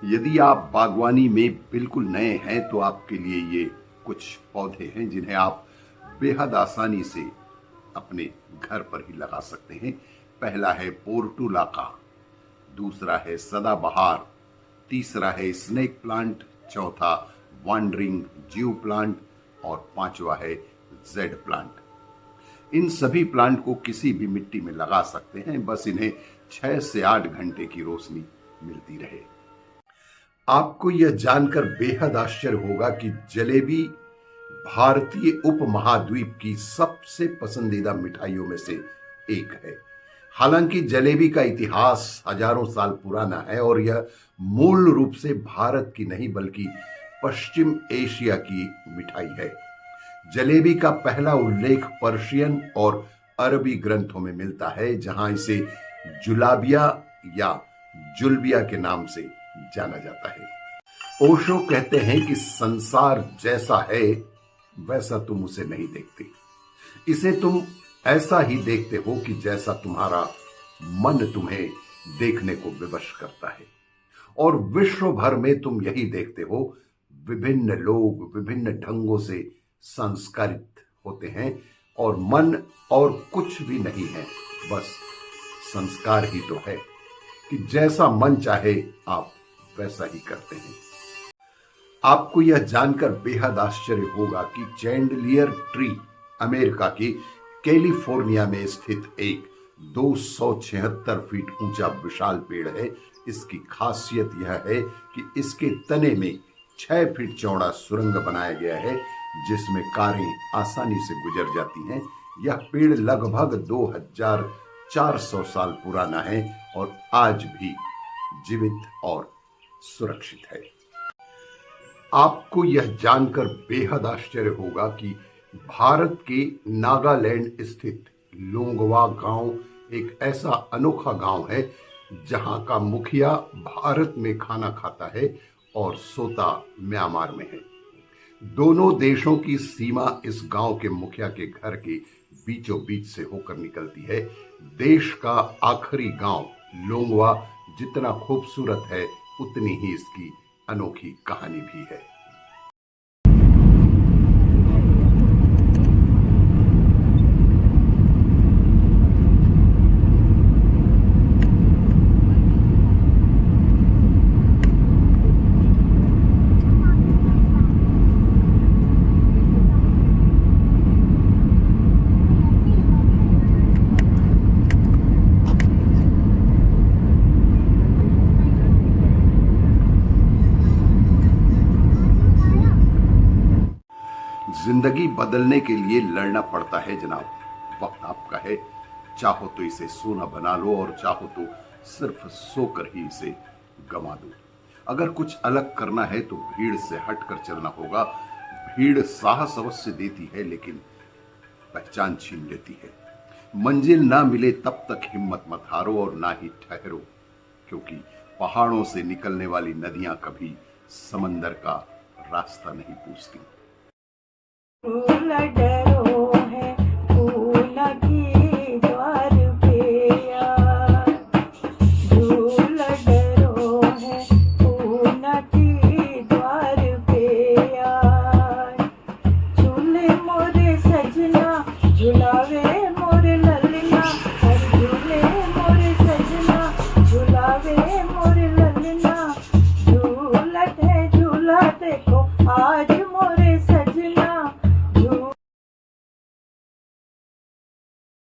यदि आप बागवानी में बिल्कुल नए हैं तो आपके लिए ये कुछ पौधे हैं जिन्हें आप बेहद आसानी से अपने घर पर ही लगा सकते हैं। पहला है पोर्टुलाका, दूसरा है सदाबहार, तीसरा है स्नेक प्लांट, चौथा वांडरिंग ज्यू प्लांट और पांचवा है जेड प्लांट। इन सभी प्लांट को किसी भी मिट्टी में लगा सकते हैं, बस इन्हें 6 से 8 घंटे की रोशनी मिलती रहे। आपको यह जानकर बेहद आश्चर्य होगा कि जलेबी भारतीय उपमहाद्वीप की सबसे पसंदीदा मिठाइयों में से एक है। हालांकि जलेबी का इतिहास हजारों साल पुराना है और यह मूल रूप से भारत की नहीं बल्कि पश्चिम एशिया की मिठाई है। जलेबी का पहला उल्लेख पर्शियन और अरबी ग्रंथों में मिलता है, जहां इसे जुलाबिया या जुलबिया के नाम से जाना जाता है। ओशो कहते हैं कि संसार जैसा है वैसा तुम उसे नहीं देखते, इसे तुम ऐसा ही देखते हो कि जैसा तुम्हारा मन तुम्हें देखने को विवश करता है। और विश्व भर में तुम यही देखते हो, विभिन्न लोग विभिन्न ढंगों से संस्कारित होते हैं और मन और कुछ भी नहीं है, बस संस्कार ही तो है कि जैसा मन चाहे आप वैसा ही करते हैं। आपको यह जानकर बेहद आश्चर्य होगा कि चैंडलियर ट्री अमेरिका की कैलिफोर्निया में स्थित एक 276 फीट ऊंचा विशाल पेड़ है। इसकी खासियत यह है कि इसके तने में 6 फीट चौड़ा सुरंग बनाया गया है, जिसमें कारें आसानी से गुजर जाती हैं। यह पेड़ लगभग 2400 साल पुराना है और आज भी जीवित और सुरक्षित है। आपको यह जानकर बेहद आश्चर्य होगा कि भारत के नागालैंड स्थित लोंगवा गांव एक ऐसा अनोखा गांव है जहां का मुखिया भारत में खाना खाता है और सोता म्यांमार में है। दोनों देशों की सीमा इस गांव के मुखिया के घर के बीचों बीच से होकर निकलती है। देश का आखिरी गांव लोंगवा जितना खूबसूरत है, उतनी ही इसकी अनोखी कहानी भी है। जिंदगी बदलने के लिए लड़ना पड़ता है जनाब। वक्त आपका है, चाहो तो इसे सोना बना लो और चाहो तो सिर्फ सोकर ही इसे गंवा दो। अगर कुछ अलग करना है तो भीड़ से हटकर चलना होगा। भीड़ साहस अवश्य देती है लेकिन पहचान छीन लेती है। मंजिल ना मिले तब तक हिम्मत मत हारो और ना ही ठहरो, क्योंकि पहाड़ों से निकलने वाली नदियां कभी समंदर का रास्ता नहीं पूछती। फूल डरो है फूल की द्वार पे यार, झूल डरो है फूल की द्वार पे यार। झूले मोरे सजना झुलावे मोरे ललना, हर झूले मोरे सजना झुलावे मोरे ललना। झूलत है झूला देखो आज